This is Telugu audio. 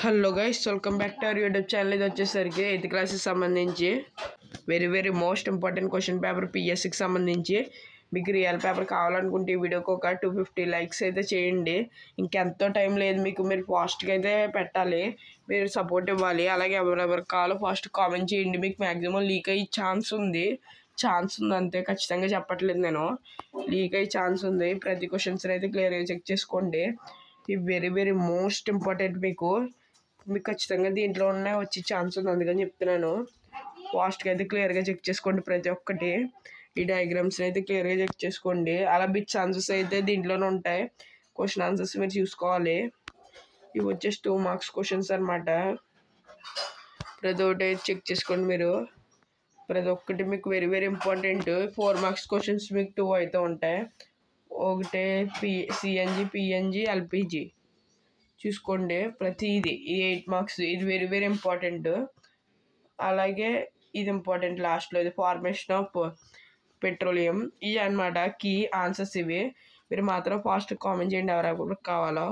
Hello guys, welcome back to our YouTube channel. ఇది వచ్చేసరికి 8th క్లాస్కి సంబంధించి very most important question paper పిఎస్సికి సంబంధించి. మీకు రియల్ పేపర్ కావాలనుకుంటే ఈ వీడియోకి ఒక 250 లైక్స్ అయితే చేయండి. ఇంకెంతో టైం లేదు మీకు. మీరు ఫాస్ట్గా అయితే పెట్టాలి, మీరు సపోర్ట్ ఇవ్వాలి. అలాగే ఎవరెవరికి కావాలో ఫాస్ట్ కామెంట్ చేయండి. మీకు మ్యాక్సిమం లీక్ అయ్యే ఛాన్స్ ఉంది అంతే, ఖచ్చితంగా చెప్పట్లేదు నేను. లీక్ అయ్యే ఛాన్స్ ఉంది. ప్రతి క్వశ్చన్స్ అయితే క్లియర్గా చెక్ చేసుకోండి. ఇవి వెరీ మోస్ట్ ఇంపార్టెంట్. మీకు ఖచ్చితంగా దీంట్లో ఉన్న వచ్చే ఛాన్స్ ఉంది, అందుకని చెప్తున్నాను. ఫాస్ట్గా అయితే క్లియర్గా చెక్ చేసుకోండి. ప్రతి ఒక్కటి ఈ డయాగ్రామ్స్ అయితే క్లియర్గా చెక్ చేసుకోండి. అలా బిట్స్ ఆన్సర్స్ అయితే దీంట్లోనే ఉంటాయి. క్వశ్చన్ ఆన్సర్స్ మీరు చూసుకోవాలి. ఇవి వచ్చేసి 2 మార్క్స్ క్వశ్చన్స్ అనమాట. ప్రతి ఒక్కటి చెక్ చేసుకోండి మీరు. ప్రతి ఒక్కటి మీకు వెరీ ఇంపార్టెంట్. 4 మార్క్స్ క్వశ్చన్స్ మీకు 2 అయితే ఉంటాయి. ఒకటే సిఎన్జి, పిఎన్జి, ఎల్పిజి చూసుకోండి. ప్రతిది ఈ 8 మార్క్స్. ఇది వెరీ ఇంపార్టెంట్. అలాగే ఇది ఇంపార్టెంట్ లాస్ట్లో, ఇది ఫార్మేషన్ ఆఫ్ పెట్రోలియం. ఇవి అనమాట కీ ఆన్సర్స్. ఇవి మీరు మాత్రం ఫాస్ట్ కామెంట్ చేయండి ఎవరెవరికి కావాలో.